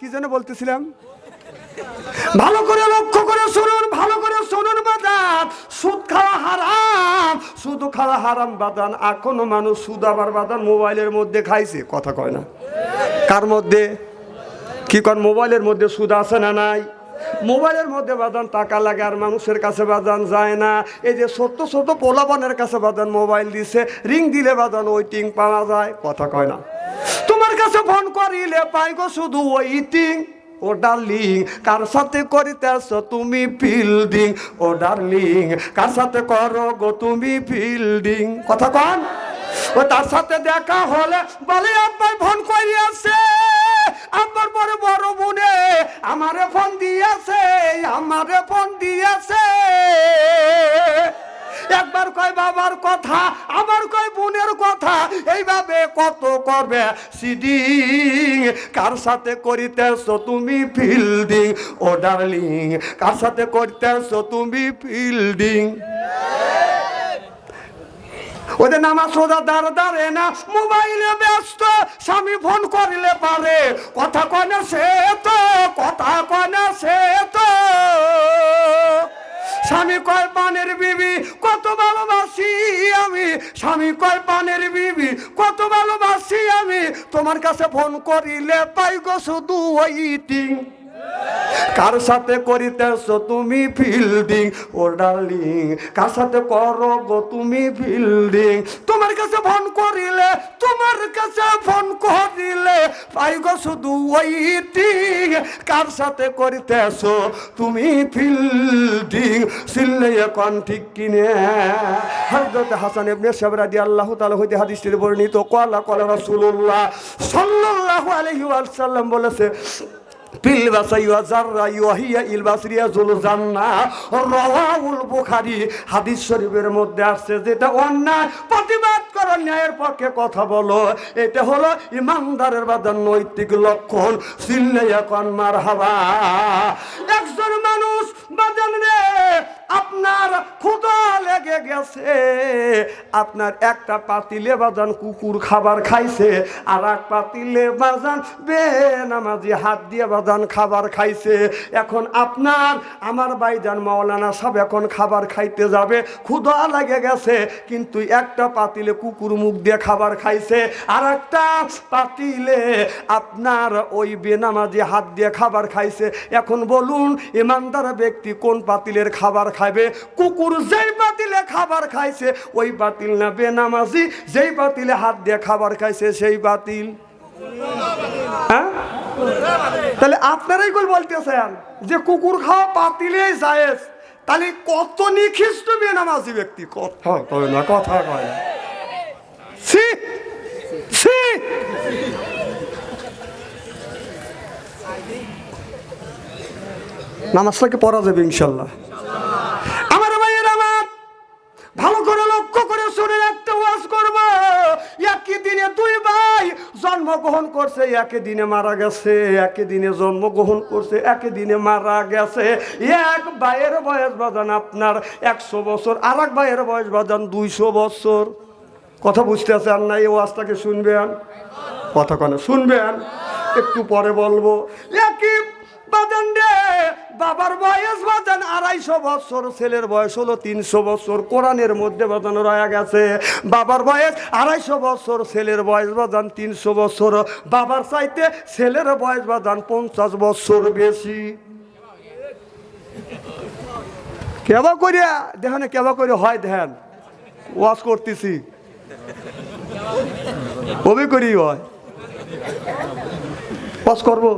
কি যেন বলতেছিলাম, ভালো করে লক্ষ্য করে শুনুন, ভালো করে শুনুন বাদান, সুদ খাওয়া হারাম, সুদ খাওয়া হারাম বাদান। এখনো মানুষ সুদ আবার বাদান মোবাইলের মধ্যে খাইছে, কথা কয় না। কার মধ্যে? কি কর, মোবাইলের মধ্যে সুদ আছে না নাই? মোবাইলের মধ্যে বাদান টাকা লাগে আর মানুষের কাছে বাদান যায় না। এই যে ছোট ছোট পোলাপানের কাছে বাদান মোবাইল দিছে, রিং দিলে বাদান ওয়েটিং পাওয়া যায়, কথা কয় না। তোমার কাছে ফোন করিলে পাই গো শুধু ওয়েটিং। ও ডার্লিং কার সাথে করিতেছ তুমি ফিল্ডিং, ও ডার্লিং কার সাথে করো গো তুমি ফিল্ডিং, কথা কন। ও তার সাথে দেখা হলে বলে আব্বাই ফোন করিয়াছে, আব্বার পরে বড় বোনে আমারে ফোন দিয়েছে, আমারে ফোন দিয়েছে। একবার কয় বাবার কথা, আবার কয় বোনের কথা, এইভাবে কত করবে সিডিং। কার সাথে করিতেছ তুমি ফিল্ডিং, ও ডার্লিং কার সাথে করিতেছ তুমি ফিল্ডিং। ওদের নামাজ সোজা দাঁড় দাঁড়ে না, মোবাইলে ব্যস্ত, স্বামী ফোন করিলে পারে, কথা কয় না সে তো, কথা কয় না সে তো। স্বামী কয় পানের বিবি কত ভালোবাসি আমি, স্বামী কয় পানের বিবি কত ভালোবাসি আমি, তোমার কাছে ফোন করিলে পাই গো শুধু ওয়েটিং। কার সাথে করিতেছ তুমি ফিল্ডিং, ও ডার্লিং কার সাথে করো গো তুমি ফিল্ডিং। তোমার কাছে ফোন করিলে, তোমার কাছে ফোন করিলে পাই গো শুধু ওয়েটিং। কার সাথে করিতেছ তুমি ফিল্ডিং, সিল্লে এখন ঠিক কিনে। হযরত হাসান ইবনে সাবর রাদিয়াল্লাহু তাআলা হইতে হাদিসটি বর্ণিত, ক্বালা ক্বালা রাসূলুল্লাহ সাল্লাল্লাহু আলাইহি ওয়াসাল্লাম বলেছে, পিল বাসাই ওয়াজাররা ইউহিয়া ইল বাসরিয়া জুল জান্নাহ, রাওয়াহুল বুখারী। হাদিস শরীফের মধ্যে আসছে, যেটা অন্যায় প্রতিবাদ করো, ন্যায়ের পক্ষে কথা বলো, এটা হলো ইমানদারের বাদান নৈতিক লক্ষণ। সিল্লে এখন মারহাবা। একজন মানুষ বাদান রে, আপনার ক্ষুধা লেগে গেছে, আপনার একটা পাতিলে বাজান কুকুর খাবার খাইছে, আর এক পাতিলে বাজান বেনামাজি হাত দিয়ে বাজান খাবার খাইছে। এখন আপনার আমার ভাইজান মাওলানা সাহেব এখন খাবার খাইতে যাবে, ক্ষুধা লেগে গেছে, কিন্তু একটা পাতিলে কুকুর মুখ দিয়ে খাবার খাইছে, আর একটা পাতিলে আপনার ওই বেনামাজি হাত দিয়ে খাবার খাইছে। এখন বলুন ইমানদার ব্যক্তি কোন পাতিলের খাবার খাবে? কুকুর যেই পাতিলে খাবার খাইছে ওই পাতিল না বেনামাজি যেই পাতিলে হাত দিয়ে খাবার খাইছে সেই পাতিল? হ্যাঁ, তাহলে আপনারাই গোল বলতেছেন যে কুকুর খাওয়া পাতিলেই জায়েজ, তাহলে কত নিখিষ্ট বেনামাজি ব্যক্তি, কথা কয় না, কথা কয় না। ছি ছি, নামাজটাকে পড়া যাবে ইনশাল্লাহ। আমার ভাইয়ের আমার ভালো করে লক্ষ্য করে শুনে একটা ওয়াজ করব। একই দিনে দুই ভাই জন্মগ্রহণ করছে, একই দিনে মারা গেছে, একই দিনে জন্মগ্রহণ করছে, একই দিনে মারা গেছে। এক ভাইয়ের বয়স বাজান আপনার 100 বছর, আর এক ভাইয়ের বয়স বাজান 200 বছর। কথা বুঝতে আছে আর না? এই ওয়াজটাকে শুনবেন, কথা কেন শুনবেন, একটু পরে বলবো। একই বাজান রে, বাবার বয়স বাজান 250 বছর, ছেলের বয়স হলো 300 বছর। কোরআনের মধ্যে বাজান রয়ে গেছে বাবার বয়স 250 বছর, ছেলের বয়স বাজান 300 বছর। বাবার চাইতে ছেলের বয়স বাজান 50 বছর বেশি। কেবা করিয়া দেখেন, কেবা করে হয় ধ্যান ওয়াজ করতেছি, কবি করি হয় ওয়াজ করবো।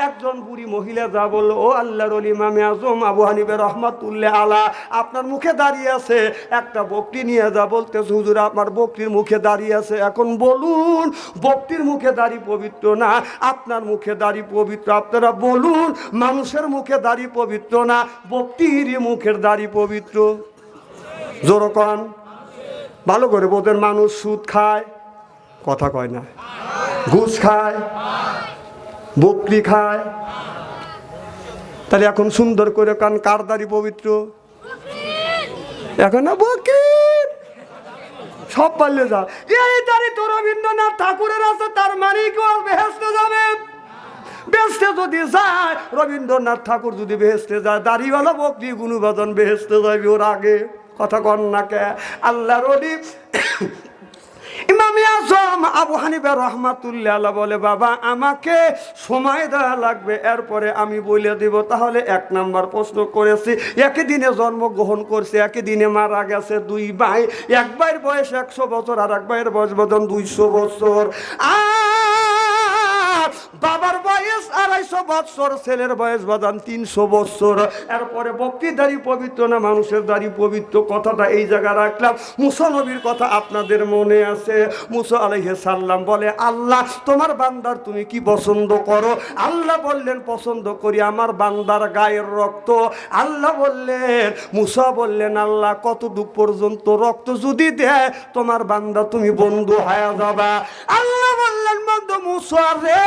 একজন বুড়ি মহিলা যা বলল, ও আল্লাহর ওলি ইমামে আজম আবু হানিফা রাহমাতুল্লাহ আলাইহি, আপনার মুখে দাঁড়িয়ে আছে একটা বকরি নিয়ে যা বলতেছে, হুজুর আপনার বকরির মুখে দাঁড়িয়ে আছে। এখন বলুন বকরির মুখে দাড়ি পবিত্র না, আপনার মুখে দাড়ি পবিত্র? আপনারা বলুন মানুষের মুখে দাড়ি পবিত্র না, বকরির মুখের দাড়ি পবিত্র? জোর কন, ভালো করে বোঝেন। মানুষ সুদ খায়, কথা কয় না, ঘুষ খায়, বকরি খায়, তাহলে এখন সুন্দর করে কান কার দাড়ি পবিত্র? এখন না বকরি, সব পারলে যা। এই দাড়ি তো রবীন্দ্রনাথ ঠাকুরের আছে, তার মানে কি ওর বেহেশতে যাবে? বেহেশতে যদি যায়, রবীন্দ্রনাথ ঠাকুর যদি বেহেশতে যায়, দাড়িওয়ালা বকরি গুণবাদন বেহেশতে যাবে ওর আগে। কথা কন না কে? আল্লাহর ওলি ইমামে আজম আবু হানিফা রাহমাতুল্লাহ আলাইহি বলে, বাবা আমাকে সময় দেওয়া লাগবে, এরপরে আমি বলে দেব। তাহলে 1 নাম্বার প্রশ্ন করেছি, একই দিনে জন্মগ্রহণ করছে, একই দিনে মারা গেছে দুই ভাই। এক ভাইয়ের বয়স 100 বছর, আর এক ভাইয়ের বয়স বদন 200 বছর। বাবার বয়স 250 বছর, ছেলের বয়স বাদান 300 বছর। এরপরে বকরির দাড়ি পবিত্র না মানুষের দাড়ি পবিত্র? কথাটা এই জায়গায় রাখলাম। মুসা নবীর কথা আপনাদের মনে আছে? মুসা আলাইহিস সালাম বলে, আল্লাহ তোমার বান্দার তুমি কি পছন্দ করো? আল্লাহ বললেন, পছন্দ করি আমার বান্দার গায়ের রক্ত। আল্লাহ বললেন, মুসা বললেন, আল্লাহ কতদূর পর্যন্ত? রক্ত যদি দেয় তোমার বান্দা তুমি বন্ধু হয়ে যাবা। আল্লাহ বললেন, বন্ধু মুসা রে,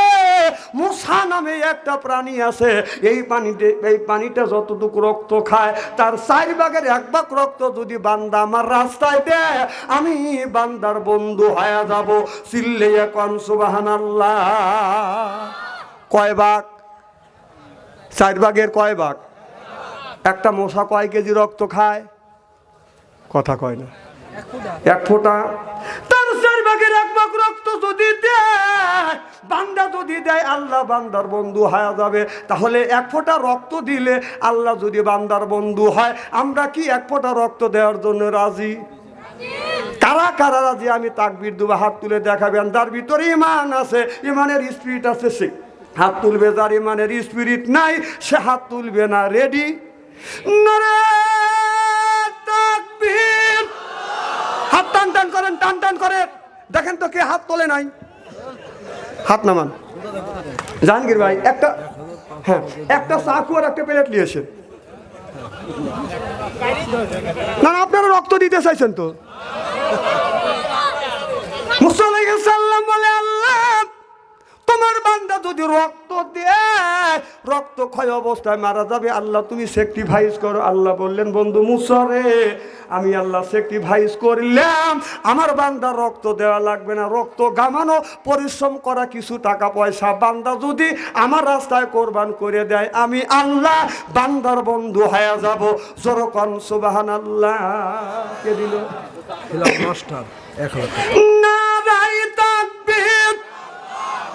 মুসা নামে একটা প্রাণী আছে, এই পানিটা যতটুকু রক্ত খায় তার 4 ভাগের 1 ভাগ রক্ত যদি বান্দা আমার রাস্তায় দেয়, আমি বান্দার বন্ধু হয়ে যাব। চিল্লাইয়া কোন সুবহানাল্লাহ। কয় ভাগ? 4 ভাগের কয় ভাগ? একটা মশা কয় কেজি রক্ত খায়? কথা কয় না। 1 ফোঁটা। তার 4 ভাগের 1 ভাগ রক্ত যদি দেয়, বান্দা যদি দেয়, আল্লাহ বান্দার বন্ধু হয়ে যাবে। তাহলে 1 ফোঁটা রক্ত দিলে আল্লাহ যদি বান্দার বন্ধু হয়, আমরা কি 1 ফোঁটা রক্ত দেওয়ার জন্য রাজি? কারা কারা রাজি? আমি তাকবীর দেব, হাত তুলে দেখাবেন। তার ভিতরে ঈমান আছে, ঈমানের স্পিরিট আছে, সে হাত তুলবে। যার ঈমানের স্পিরিট নাই সে হাত তুলবে না। রেডি? নারে তাকবীর। হাত টান টান করেন, টান টান করেন। দেখেন তো কে হাত তোলে নাই? হাত নামান। জাহাঙ্গীর ভাই একটা, হ্যাঁ একটা চাকু আর একটা প্লেট নিয়েছেন। না না, আপনারা রক্ত দিতে চাইছেন তো? মুসা আলাইহিস সালাম বলে, আল্লাহ তোমার বান্দা যদি রক্ত দেয়, রক্ত ক্ষয় অবস্থায় মারা যাবে, আল্লাহ তুমি স্যাক্রিফাইস করো। আল্লাহ বললেন, বন্ধু মুসা রে, আমি আল্লাহ স্যাক্রিফাইস করলাম, আমার বান্দা রক্ত দেওয়া লাগবে না। রক্ত গামানো, পরিশ্রম করা কিছু টাকা পয়সা বান্দা যদি আমার রাস্তায় কোরবান করে দেয়, আমি আল্লাহ বান্দার বন্ধু হয়ে যাব। যরকন সুবহানাল্লাহ। কে দিল? মাস্টার 1000 টাকা। নারাই তাকবীর।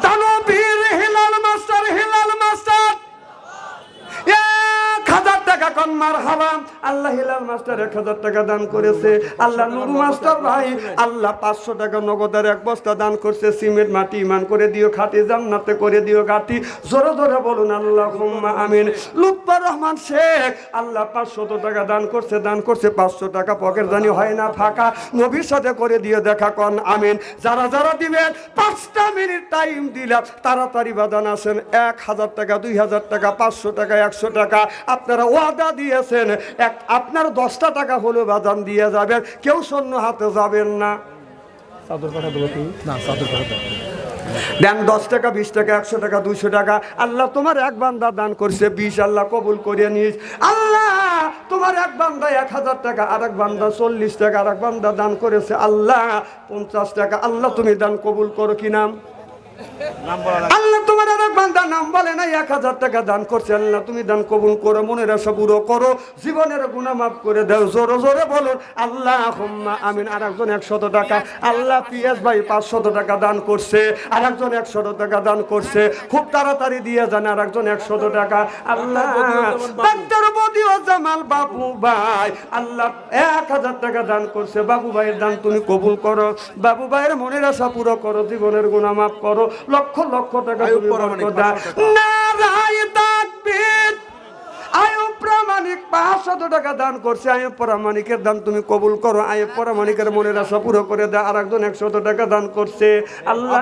Tanvir Hilal master, Hilal master 1000 টাকা কোন মারহাবা। আল্লাহ হিলাল মাস্টার 1000 টাকা দান করেছে। আল্লাহ নুরু মাস্টার ভাই, আল্লাহ 500 টাকা নগদের 1 বস্তা দান করছে। সিমেন্ট মাটি ইমান করে দিও খাটি, জান্নাতে করে দিও গাটি। জোরে জোরে বলুন আল্লাহুম্মা আমিন। লুৎফর রহমান শেখ, আল্লাহ 500 টাকা দান করছে, দান করছে 500 টাকা পকেট জানি হয় না ফাঁকা। নবীর সাথে করে দিয়ে দেখা কোন আমিন। যারা যারা দিবেন 5টা মিনিট টাইম দিলাম, তাড়াতাড়ি বাদান আসেন। 1000 টাকা, 2000 টাকা, 500 টাকা, 100 টাকা আপনারা ওয়াদা দিয়েছেন। আপনার 10টা টাকা হলো বাদান দিয়ে যাবেন, কেউ শূন্য হাতে যাবেন না। চাদর কথা দেবো তুমি না, চাদর কথা দেন। 10 টাকা, 20 টাকা, 100 টাকা, 200 টাকা। আল্লাহ তোমার 1 বান্দা দান করছে 20, আল্লাহ কবুল করে নিস। আল্লাহ তোমার 1 বান্দা 1000 টাকা, আর 1 বান্দা 40 টাকা, আর 1 বান্দা দান করেছে আল্লাহ 50 টাকা। আল্লাহ তুমি দান কবুল করো। কি নাম? আল্লাহ তোমার আর 1 বান্দা নাম বলে না, 1000 টাকা দান করছে। আল্লাহ তুমি দান কবুল করো, মনের আশা পুরো করো, জীবনের গুনাহ মাফ করে দাও। জোরে জোরে বলুন আল্লাহুম্মা আমিন। আর একজন 100 টাকা, আল্লাহ পিয়াস ভাই 500 টাকা দান করছে, আর একজন 100 টাকা দান করছে। খুব তাড়াতাড়ি দিয়ে যান। আর একজন 100 টাকা। আল্লাহ ডাক্তার বদিও জামাল বাবু ভাই, আল্লাহ 1000 টাকা দান করছে। বাবু ভাইয়ের দান তুমি কবুল করো, বাবু ভাইয়ের মনের আশা পুরো করো, জীবনের গুনাহ মাফ করো। লক্ষ লক্ষ টাকা তুমি বরকত দাও। নারায়ে তাকবীর। আয়ুব প্রামাণিক 500 টাকা দান করছে। আয়ুব প্রামাণিকের দান তুমি কবুল করো। আয়ুব প্রামাণিকের মনের আশা পুরো করে দাও। আর একজন 100 টাকা দান করছে। আল্লাহ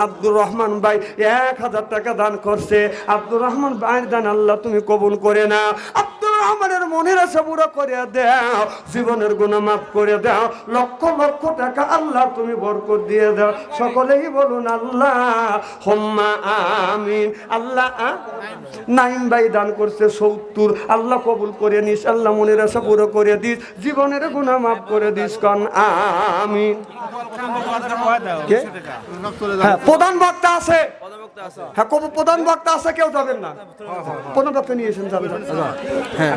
আব্দুর রহমান ভাই 1000 টাকা দান করছে। আব্দুর রহমান ভাইয়ের দান আল্লাহ তুমি কবুল করে না। আব্দুর রহমানের মনের আশা পুরো করে দাও, জীবনের গুনাহ মাফ করে দাও, লক্ষ লক্ষ টাকা আল্লাহ তুমি বরকত দিয়ে দাও। সকলেই বলুন আল্লাহ হুম্মা আমিন। আল্লাহ নাইম ভাই দান করছে 70, আল্লাহ কবুল করে নিস, আল্লাহ মনের আশা পুরো করে দিস, জীবনের গুনাহ মাফ করে দিস, কান আমিন। কে? হ্যাঁ, প্রধান বক্তা আছে, হ্যাঁ প্রধান বক্তা আছে, কেউ যাবেন না, প্রধান বক্তা নিয়ে এসেন, যাবেন। হ্যাঁ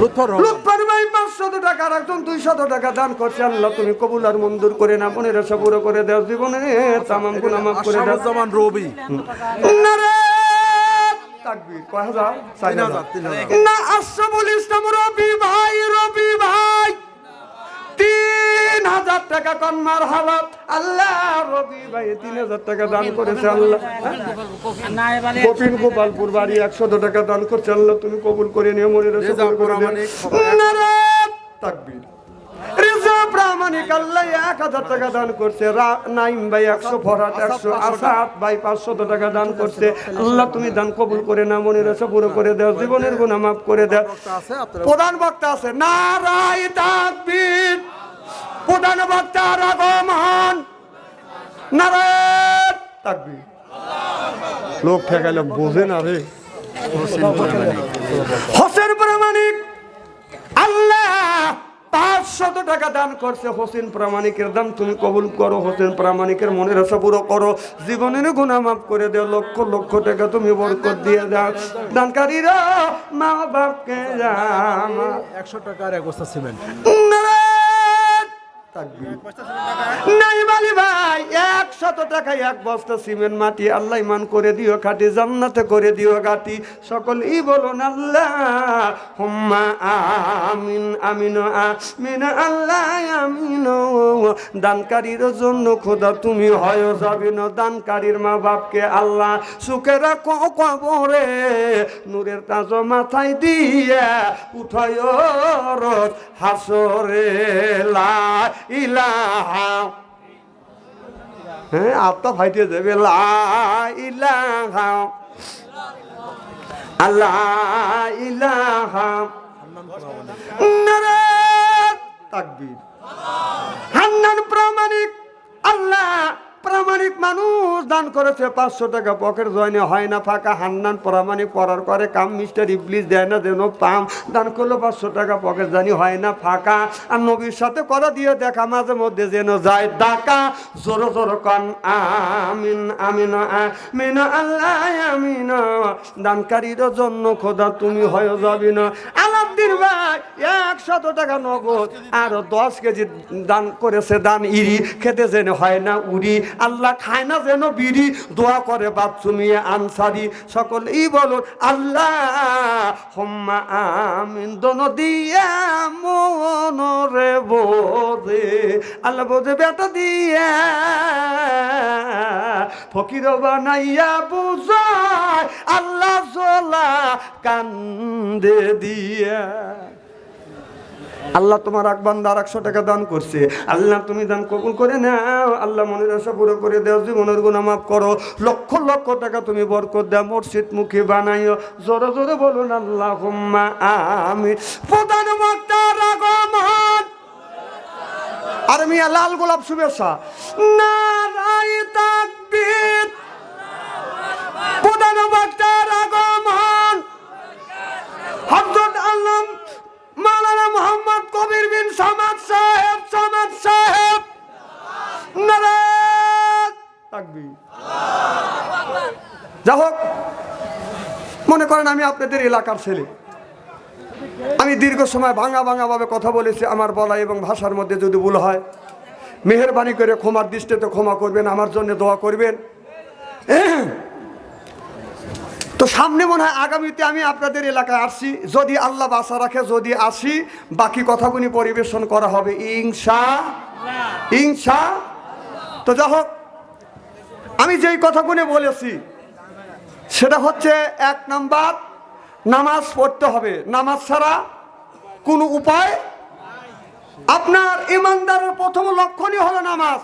লুৎফর ভাই 500 টাকা আর একজন 200 টাকা দান করছে, আল্লাহ তুমি কবুল আর মঞ্জুর করে না, মনের আশা পুরো করে দাও, জীবনে তামাম গুনাহ মাফ করে দাও। আশরাফুজ্জামান রবি নারে তাকবীর, কয় হাজার? 4000 না, আশরাফুল ইসলাম রবি ভাই, রবি ভাই 3000 টাকা কোন মারহাবা। আল্লাহ রবি ভাই 3000 টাকা দান করেছে, আল্লাহ গোপিন গোপালপুর বাড়ি 100 টাকা দান করছে, আল্লাহ তুমি কবুল করে নিও, মনের আশা পুরো করে দিও। নারে তাকবীর। রিজা প্রামাণিক আল্লাহ 1000 টাকা দান করছে, নাইম ভাই 100, ফরহাদ 100, আসাদ ভাই 500 টাকা দান করছে, আল্লাহ তুমি দান কবুল করে না, মনের আশা পুরো করে দাও, জীবনের গুনাহ মাফ করে দাও। প্রধান বক্তা আছে, নারায়ে তাকবীর, প্রধান বক্তার আগমন, নারায়ে তাকবীর। লোক ঠেকাইলে বোঝে না রে। হোসেন প্রামাণিক আল্লাহ 500 টাকা দান করছে, হোসেন প্রামাণিকের দান তুমি কবুল করো, হোসেন প্রামাণিকের মনের আশা পুরো করো, জীবনের গুনাহ মাফ করে দাও, লক্ষ লক্ষ টাকা তুমি বরকত দিয়ে দাও। দানকারীরা মা বাপকে জামা 100 টাকার এক বস্তা সিমেন্ট। নাইম আলী ভাই 100 টাকায় 1 বস্তা সিমেন্ট মাটি, আল্লাহ ইমান করে দিও খাটি, জান্নাতে করে দিও গাটি, সকলেই বলুন আল্লাহ হুম্মা আমিন, আমিন আমিন, আল্লাহ আমিন। দানকারীর জন্য খোদা তুমি হয় যাবি না, দানকারীর মা বাপকে আল্লাহ সুখে রাখো কবরে, নূরের তাজ মাথায় দিয়ে উঠায় রোজ হাসরে, লা ইলাহা, হ্যাঁ আত্মা ফাইটে যাবে, লা ইলাহা, আল্লাহ ইলাহা, নারে তাকবীর। হান্নান প্রামাণিক আল্লাহ প্রামাণিক মানুষ দান করেছে 500 টাকা, পকেট জয়নে হয় না ফাঁকা, হান্নান প্রামাণিক পড়ার করে কাম, মিস্টার ইবলিস দেয় না যেন পাম, দান করলো 500 টাকা, পকেট জানি হয় না ফাঁকা, আর নবীর সাথে করা দিয়ে দেখা মাঝে মধ্যে যেন যায় ডাকা, জোর জোর কান আমিন, আমিন আমিন, আল্লাহ আমিন। দানকারীর জন্য খোদা তুমি হয় যাবি না। আলাউদ্দিন ভাই 100 টাকা নগদ আর 10 কেজি দান করেছে, দান ইরি, খেতে যেন হয় না উড়ি, আল্লাহ খায় না যেন বিড়ি, দোয়া করে বাচ্চুমিয়ে আনসারি, সকলেই বলো আল্লাহ হুম্মা আমিন। দোনো দিয়া মনরে বোঝে, আল্লাহ বোঝে বেটা দিয়া, ফকির বানাইয়া বুঝায়, আল্লাহ জোলা কান্দে দিয়া। আল্লাহ তোমার এক বান্দা 100 টাকা দান করছে, আল্লাহ তুমি দান কবুল করে নাও, আল্লাহ মনের আশা পুরো করে দাও, জীবনের গুনাহ মাফ করো, লক্ষ লক্ষ টাকা তুমি বরকত দাও, মসজিদ মুখী বানাইও, জোরে জোরে বলুন আল্লাহুম্মা আমিন। প্রধান বক্তার আগমন, আর মিয়া লাল গোলাপ শুভেচ্ছা, নারায়ে তাকবীর। প্রধান বক্তার আগমন হযরত আল্লাহ মাওলানা মোহাম্মদ কবির বিন সামাদ সাহেব, সামাদ সাহেব, নারায়ে তাকবীর। যাই হোক, মনে করেন আমি আপনাদের এলাকার ছেলে, আমি দীর্ঘ সময় ভাঙা ভাবে কথা বলেছি, আমার বলা এবং ভাষার মধ্যে যদি ভুল হয় মেহেরবানি করে ক্ষমার দৃষ্টিতে ক্ষমা করবেন, আমার জন্য দোয়া করবেন। তো সামনে মনে হয় আগামীতে আমি আপনাদের এলাকায় আসছি, যদি আল্লাহ বাঁচা রাখে, যদি আসি, বাকি কথাগুলি পরিবেশন করা হবে ইনশা। তো যাই হোক, আমি যেই কথাগুলি বলেছি সেটা হচ্ছে 1 নাম্বার, নামাজ পড়তে হবে, নামাজ ছাড়া কোনো উপায়। আপনার ইমানদারের প্রথম লক্ষণই হলো নামাজ।